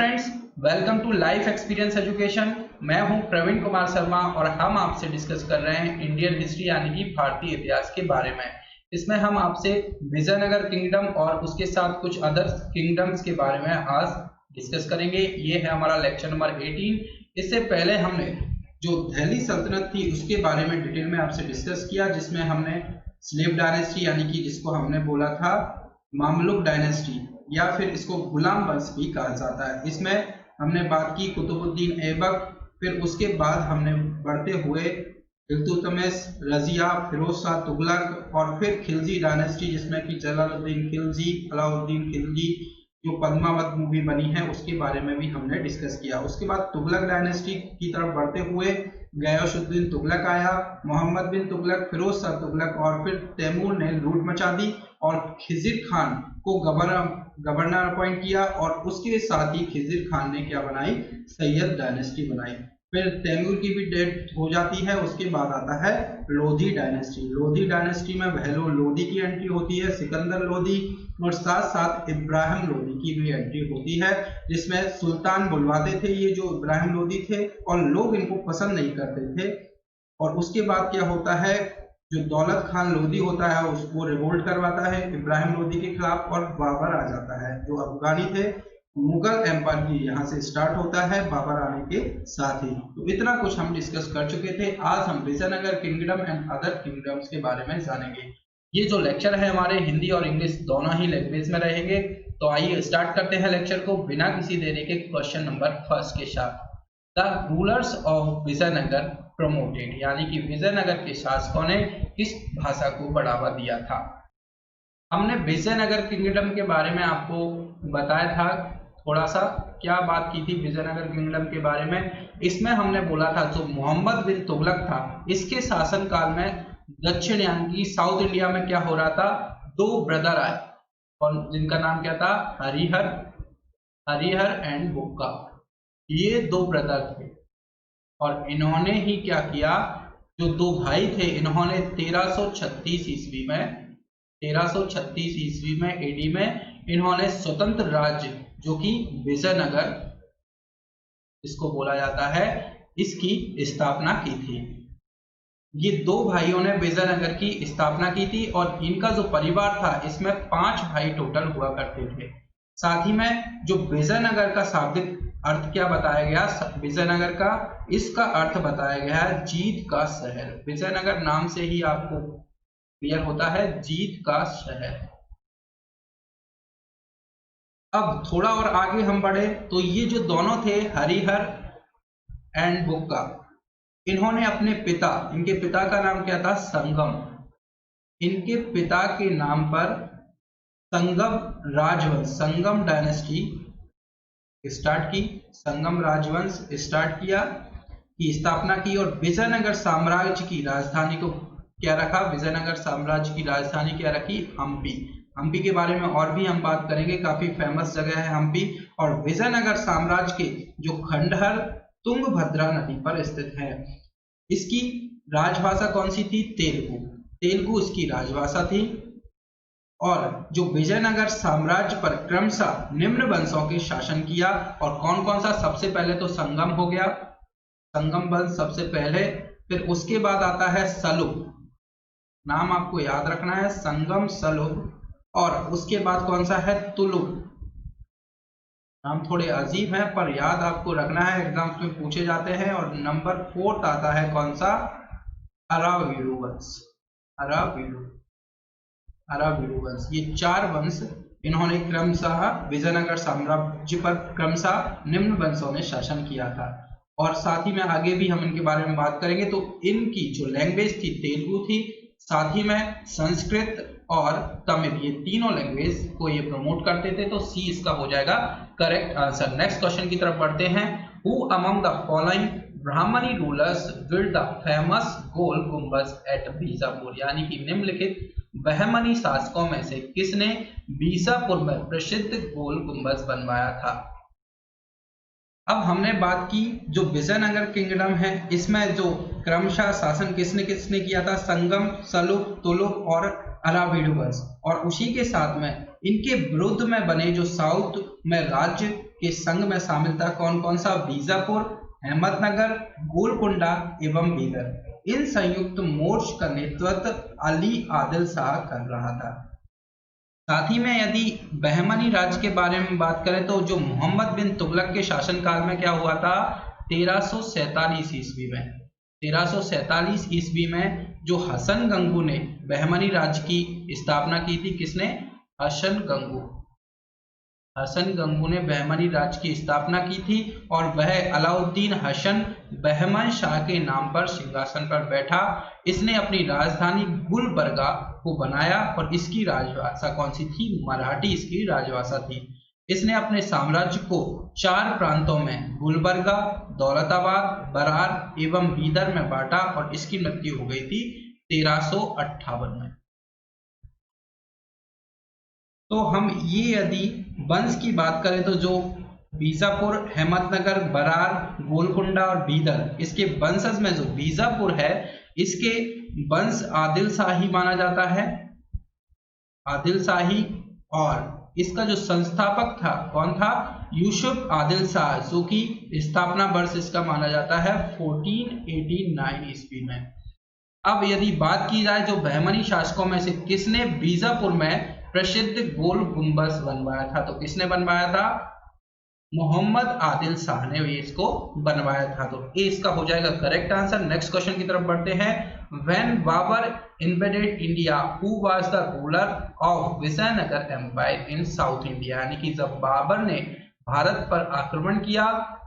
Friends, welcome to life experience education. मैं हूं प्रवीण कुमार शर्मा और हम आपसे डिस्कस कर रहे हैं इंडियन हिस्ट्री यानी कि भारतीय इतिहास के बारे में। इसमें हम आपसे विजयनगर किंगडम और उसके साथ कुछ अदर किंगडम्स के बारे में आज डिस्कस करेंगे। ये है हमारा लेक्चर नंबर 18। इससे पहले हमने जो दिल्ली सल्तनत थी उसके बारे में डिटेल में आपसे डिस्कस किया, जिसमें हमने स्लेव डायनेस्टी यानी कि जिसको हमने बोला था मामलुक डायनेस्टी या फिर इसको गुलाम वंश भी कहा जाता है। इसमें हमने बात की कुतुबुद्दीन ऐबक, फिर उसके बाद हमने बढ़ते हुए इल्तुतमिश, रजिया, फिरोज शाह तुगलक और फिर खिलजी डायनेस्टी जिसमें कि जलालुद्दीन खिलजी, अलाउद्दीन खिलजी, जो पद्मावत मूवी बनी है उसके बारे में भी हमने डिस्कस किया। उसके बाद तुगलक डायनेस्टी की तरफ बढ़ते हुए गयासुद्दीन तुगलक आया, मोहम्मद बिन तुगलक, फिरोज शाह तुगलक और फिर तैमूर ने लूट मचा दी और खिजिर खान को गवर्नर अपॉइंट किया और उसके साथ ही खिजिर खान ने क्या बनाई, सैयद डायनेस्टी बनाई। फिर तैमूर की भी डेथ हो जाती है। उसके बाद आता है लोधी डायनेस्टी। लोधी डायनेस्टी में बहलो लोधी की एंट्री होती है, सिकंदर लोधी और साथ साथ इब्राहिम लोधी की भी एंट्री होती है, जिसमें सुल्तान बुलवाते थे ये जो इब्राहिम लोधी थे और लोग इनको पसंद नहीं करते थे। और उसके बाद क्या होता है, जो दौलत खान लोधी होता है उसको रिवोल्ट करवाता है इब्राहिम लोधी के खिलाफ और बाबर आ जाता है जो अफगानी थे। मुगल एम्पायर की यहाँ से स्टार्ट होता है बाबर आने के साथ ही। तो इतना कुछ हम डिस्कस कर चुके थे। आज हम Vijayanagar kingdom and other kingdoms के बारे में जानेंगे। ये जो लेक्चर है हमारे हिंदी और इंग्लिश दोनों ही लैंग्वेज में रहेंगे। तो आइए स्टार्ट करते हैं लेक्चर को बिना किसी देरी के क्वेश्चन नंबर 1 के साथ। The rulers of Vijayanagar promoted, यानी कि विजयनगर के शासकों ने किस भाषा को बढ़ावा दिया था। हमने विजयनगर किंगडम के बारे में आपको बताया था थोड़ा सा, क्या बात की थी विजयनगर किंगडम के बारे में। इसमें हमने बोला था जो मोहम्मद बिन तुगलक था इसके शासन काल में दक्षिण यानी कि साउथ इंडिया में क्या हो रहा था, दो ब्रदर आए और जिनका नाम क्या था, हरिहर एंड बुक्का। ये दो ब्रदर थे और इन्होंने ही क्या किया, जो दो भाई थे इन्होंने 1336 ईस्वी में एडी में इन्होंने स्वतंत्र राज्य जो कि विजयनगर इसको बोला जाता है, इसकी स्थापना की थी। ये दो भाइयों ने विजयनगर की स्थापना की थी और इनका जो परिवार था इसमें 5 भाई टोटल हुआ करते थे। साथ ही में जो विजयनगर का शाब्दिक अर्थ क्या बताया गया, विजयनगर का इसका अर्थ बताया गया है जीत का शहर। विजयनगर नाम से ही आपको क्लियर होता है जीत का शहर। अब थोड़ा और आगे हम बढ़े तो ये जो दोनों थे हरिहर एंड बुक्का, इन्होंने अपने पिता, इनके पिता का नाम क्या था, संगम, इनके पिता के नाम पर संगम राजवंश, संगम डायनेस्टी स्टार्ट की, संगम राजवंश स्टार्ट किया की स्थापना की और विजयनगर साम्राज्य की राजधानी को क्या रखा, विजयनगर साम्राज्य की राजधानी क्या रखी, हम्पी। हम्पी के बारे में और भी हम बात करेंगे, काफी फेमस जगह है हम्पी। और विजयनगर साम्राज्य के जो खंडहर तुंगभद्रा नदी पर स्थित है, इसकी राजभाषा कौन सी थी, तेलुगु। तेलुगु इसकी राजभाषा थी। और जो विजयनगर साम्राज्य पर क्रमशः निम्न वंशों के शासन किया और कौन कौन सा, सबसे पहले तो संगम हो गया, संगम वंश सबसे पहले, फिर उसके बाद आता है सलुब, नाम आपको याद रखना है, संगम सलुब, और उसके बाद कौन सा है, तुलुक। नाम थोड़े अजीब हैं पर याद आपको रखना है, एग्जाम्स में पूछे जाते हैं। और नंबर 4 आता है कौन सा, अराविडु वंश, अराविडु वंश। ये 4 वंश इन्होंने क्रमशः विजयनगर साम्राज्य पर क्रमशः निम्न वंशों ने शासन किया था। और साथ ही में आगे भी हम इनके बारे में बात करेंगे। तो इनकी जो लैंग्वेज थी तेलुगु थी, साथ ही में संस्कृत और तमिल, ये तीनों लैंग्वेज को ये प्रमोट करते थे। तो सी इसका हो जाएगा करेक्ट आंसर। नेक्स्ट क्वेश्चन की तरफ बढ़ते हैं। Who among the following Brahmani rulers build the famous Gol Gumbaz at Bijapur, यानी कि निम्नलिखित बहमनी शासकों में से किसने बीजापुर में प्रसिद्ध गोल गुंबज बनवाया था। अब हमने बात की जो विजयनगर किंगडम है इसमें जो क्रमशः शासन किसने किसने किया था, संगम, सलुब, तुलुक और अराविडु वंश। और उसी के साथ में इनके विरुद्ध में बने जो साउथ में राज्य के संघ में शामिल था। कौन कौन सा? बीजापुर, अहमदनगर, गोलकुंडा एवं बीदर। इन संयुक्त मोर्च का नेतृत्व अली आदिल शाह कर रहा था। साथ ही में यदि बहमनी राज के बारे में बात करें तो जो मोहम्मद बिन तुगलक के शासनकाल में क्या हुआ था? 1347 ईस्वी में 1347 ईस्वी में जो हसन गंगू ने बहमनी राज की स्थापना की थी। किसने? हसन गंगू ने बहमनी राज की स्थापना की थी और वह अलाउद्दीन हसन बहमन शाह के नाम पर सिंहासन पर बैठा। इसने अपनी राजधानी गुलबर्गा को बनाया और इसकी राजभाषा कौन सी थी? मराठी इसकी राजभाषा थी। इसने अपने साम्राज्य को 4 प्रांतों में गुलबर्गा, दौलताबाद, बरार एवं बीदर में बांटा और इसकी मृत्यु हो गई थी 1358 में। तो हम ये यदि वंश की बात करें तो जो बीजापुर, अहमदनगर, बरार, गोलकुंडा और बीदर, इसके वंशज में जो बीजापुर है इसके वंश आदिल शाही माना जाता है, आदिल शाही। और इसका जो संस्थापक था कौन था? यूसुफ आदिल शाह, जो कि स्थापना वर्ष इसका माना जाता है 1489 ईस्वी में। अब यदि बात की जाए जो बहमनी शासकों में से किसने बीजापुर में प्रसिद्ध गोल गुंबद बनवाया था, तो किसने बनवाया था? मोहम्मद आदिल शाह ने इसको बनवाया था। तो ए इसका हो जाएगा करेक्ट आंसर। नेक्स्ट क्वेश्चन की तरफ बढ़ते हैं। When Babur invaded India, who was the ruler of Vijayanagar empire in South India? यानी कि जब बाबर ने भारत पर आक्रमण किया,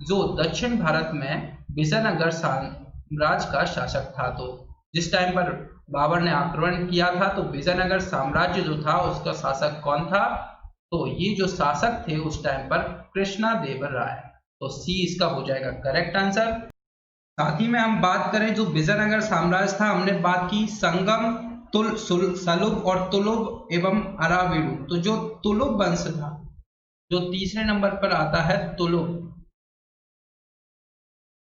जो दक्षिण भारत में विजयनगर साम्राज्य का शासक था। तो जिस टाइम पर बाबर ने आक्रमण किया था तो विजयनगर साम्राज्य जो था उसका शासक कौन था? तो ये जो शासक थे उस टाइम पर कृष्णदेवराय। तो सी इसका हो जाएगा करेक्ट आंसर। साथ ही में हम बात करें जो विजयनगर साम्राज्य था, हमने बात की संगम, सलुब और तुलुब एवं अराविडु। तो जो तुलुब वंश था, जो तीसरे नंबर पर आता है तुलुब,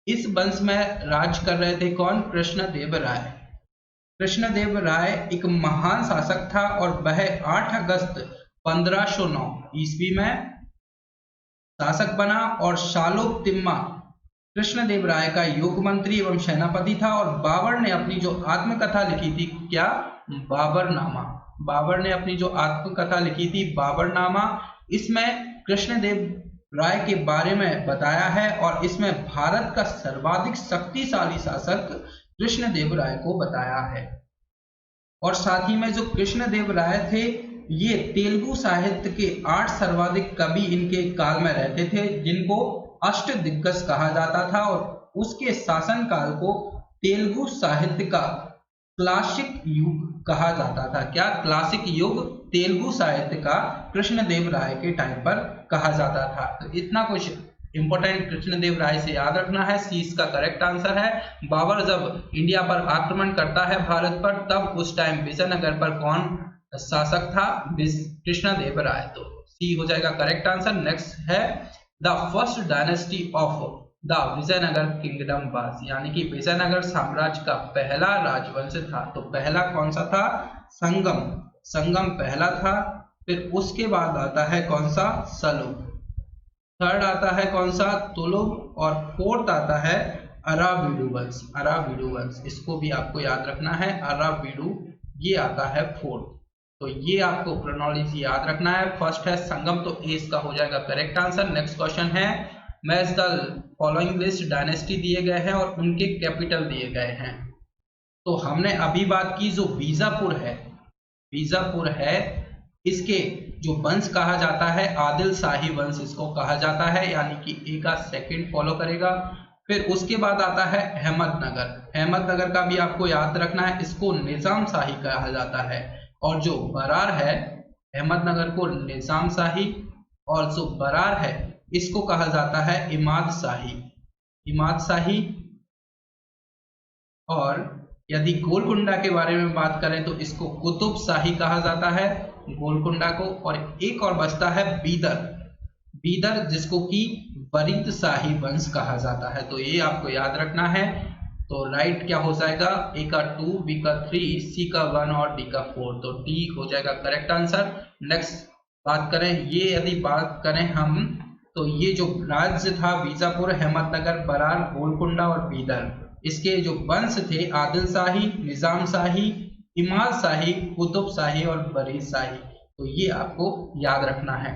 इस वंश में राज कर रहे थे कौन? कृष्णदेवराय। कृष्णदेवराय एक महान शासक था और वह 8 अगस्त 1509 ईस्वी में शासक बना और शालोब तिम्मा कृष्णदेवराय का योग मंत्री एवं सेनापति था। और बाबर ने अपनी जो आत्मकथा लिखी थी, क्या? बाबरनामा। बाबर ने अपनी जो आत्मकथा लिखी थी बाबरनामा, इसमें कृष्णदेवराय के बारे में बताया है और इसमें भारत का सर्वाधिक शक्तिशाली शासक कृष्णदेवराय को बताया है। और साथ ही में जो कृष्णदेवराय थे ये तेलुगु साहित्य के 8 सर्वाधिक कवि इनके काल में रहते थे, जिनको अष्टदिग्गज कहा जाता था। और उसके शासनकाल को तेलुगु साहित्य का क्लासिक युग कहा जाता था। क्या? क्लासिक युग तेलुगु साहित्य का कृष्णदेवराय के टाइम पर कहा जाता था। तो इतना कुछ इंपॉर्टेंट कृष्णदेवराय से याद रखना है। सी इसका करेक्ट आंसर है। बाबर जब इंडिया पर आक्रमण करता है भारत पर, तब उस टाइम विजयनगर पर कौन शासक था? कृष्णदेवराय। तो सी हो जाएगा करेक्ट आंसर। नेक्स्ट है the first dynasty of the Vijayanagar kingdom was, यानी कि विजयनगर साम्राज्य का पहला राजवंश था। तो पहला कौन सा था? संगम। संगम पहला था। फिर उसके बाद आता है कौन सा? सलुब। थर्ड आता है कौन सा? तुलुब। और फोर्थ आता है अराविडु वंश। अराविडु वंश, इसको भी आपको याद रखना है। अराविडु ये आता है फोर्थ। तो ये आपको क्रोनोलॉजी याद रखना है। फर्स्ट है संगम, तो ए इसका हो जाएगा करेक्ट आंसर। नेक्स्ट क्वेश्चन है match the following list dynasty दिए गए हैं और उनके कैपिटल दिए गए हैं। तो हमने अभी बात की जो बीजापुर है, बीजापुर है, इसके जो वंश कहा जाता है आदिल शाही वंश इसको कहा जाता है, यानी कि ए का सेकंड फॉलो करेगा। फिर उसके बाद आता है अहमदनगर। अहमदनगर का भी आपको याद रखना है, इसको निजाम शाही कहा जाता है। और जो बरार है, अहमदनगर को निजाम शाही, और जो बरार है इसको कहा जाता है इमाद शाही। इमाद शाही। और यदि गोलकुंडा के बारे में बात करें तो इसको कुतुब शाही कहा जाता है, गोलकुंडा को। और एक और बचता है बीदर। बीदर जिसको कि वरिद शाही वंश कहा जाता है। तो ये आपको याद रखना है। तो राइट क्या हो जाएगा? ए का 2, बी का 3, सी का 1 और डी का 4। तो डी हो जाएगा करेक्ट आंसर। नेक्स्ट बात करें, ये यदि बात करें हम तो ये जो राज्य था बीजापुर, अहमदनगर, बरार, गोलकुंडा और बीदर, इसके जो वंश थे आदिल शाही, निजाम शाही, इमाद शाही, कुतुब शाही और बरीद शाही, तो ये आपको याद रखना है।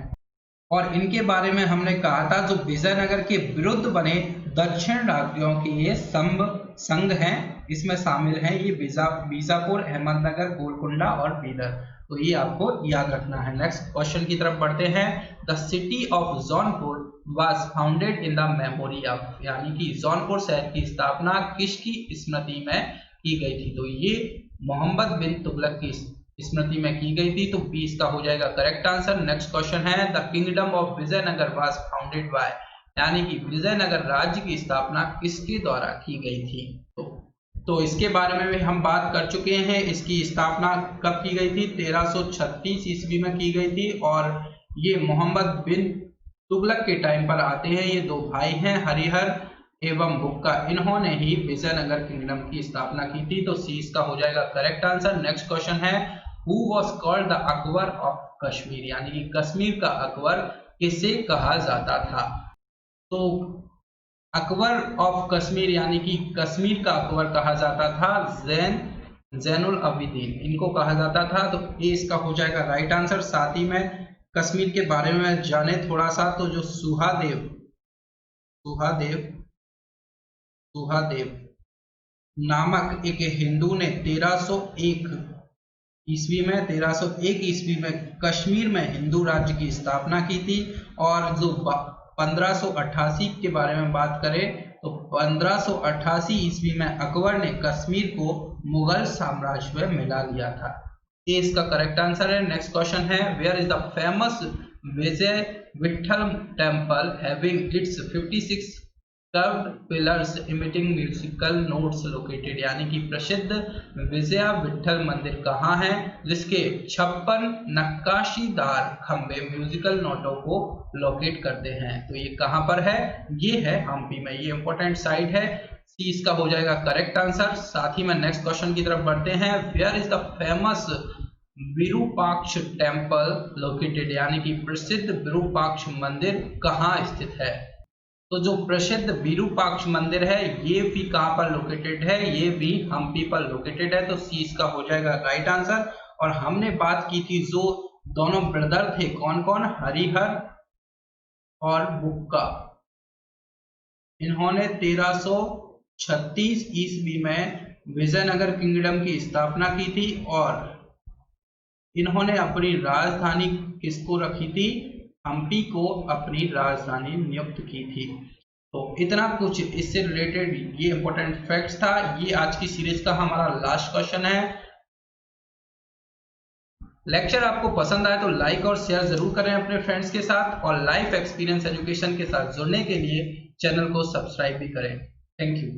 और इनके बारे में हमने कहा था जो विजयनगर के विरुद्ध बने दक्षिण राज्यों के ये संघ हैं, इसमें शामिल हैं ये बीजापुर, अहमदनगर, गोलकुंडा और बीदर, तो ये आपको याद रखना है। नेक्स्ट क्वेश्चन की तरफ बढ़ते हैं। The city of Jaunpur was founded in the memory of, यानी कि जौनपुर शहर की स्थापना किसकी स्मृति में की गई थी? तो ये मोहम्मद बिन तुगलक की स्मृति में की गई थी, तो 20 का हो जाएगा करेक्ट आंसर। नेक्स्ट क्वेश्चन है। The kingdom of Vijayanagar was founded by, यानी कि विजयनगर राज्य की स्थापना किसके द्वारा की गई थी? तो इसके बारे में भी हम बात कर चुके हैं। इसकी स्थापना कब की गई थी? 1336 ईस्वी में की गई थी, और ये मोहम्मद बिन तुगलक के टाइम पर आते हैं। ये दो भाई हैं, हरिहर एवं बुक्का, इन्होंने ही विजयनगर किंगडम की स्थापना की थी, तो सी इसका हो जाएगा करेक्ट आंसर। नेक्स्ट क्वेश्चन है। Who was called the Akbar of Kashmir, यानी कि कश्मीर का अकबर किसे कहा जाता था? तो अकबर ऑफ कश्मीर, यानी कि कश्मीर का अकबर कहा जाता था जैनुल अबिदीन, इनको कहा जाता था, तो ये इसका हो जाएगा राइट आंसर। साथ ही में कश्मीर के बारे में जाने थोड़ा सा, तो जो सुहादेव नामक एक हिंदू ने 1301 ईस्वी में कश्मीर में हिंदू राज्य की स्थापना की थी। और जो 1588 के बारे में बात करें तो 1588 ईस्वी में अकबर ने कश्मीर को मुगल साम्राज्य में मिला लिया था। ये इसका करेक्ट आंसर है। नेक्स्ट क्वेश्चन है। Where is the famous Vijaya Vitthal temple having its 56 curved pillars emitting musical notes located, यानी कि प्रसिद्ध विजया विठल मंदिर कहाँ है जिसके 56 नक्काशीदार खंबे म्यूजिकल नोटों को लोकेट करते हैं? तो ये कहाँ पर है? ये है हम्पी में, ये इंपॉर्टेंट साइट है। सी इसका हो जाएगा करेक्ट आंसर। साथ ही में नेक्स्ट क्वेश्चन की तरफ बढ़ते हैं। Where is the famous Virupaksha temple located, यानी कि प्रसिद्ध विरूपाक्ष मंदिर कहाँ स्थित है? तो जो प्रसिद्ध विरूपाक्ष मंदिर है ये भी कहाँ पर लोकेटेड है? ये भी हम्पी पर लोकेटेड है, तो सी इसका हो जाएगा राइट आंसर। और हमने बात की थी जो दोनों ब्रदर थे, कौन कौन? हरिहर और बुक्का, इन्होंने 1336 ईस्वी में विजयनगर किंगडम की स्थापना की थी, और इन्होंने अपनी राजधानी किसको रखी थी? हम्पी को अपनी राजधानी नियुक्त की थी। तो इतना कुछ इससे रिलेटेड ये इंपॉर्टेंट फैक्ट्स था। ये आज की सीरीज का हमारा लास्ट क्वेश्चन है। लेक्चर आपको पसंद आए तो लाइक और शेयर जरूर करें अपने फ्रेंड्स के साथ, और लाइफ एक्सपीरियंस एजुकेशन के साथ जुड़ने के लिए चैनल को सब्सक्राइब भी करें। Thank you.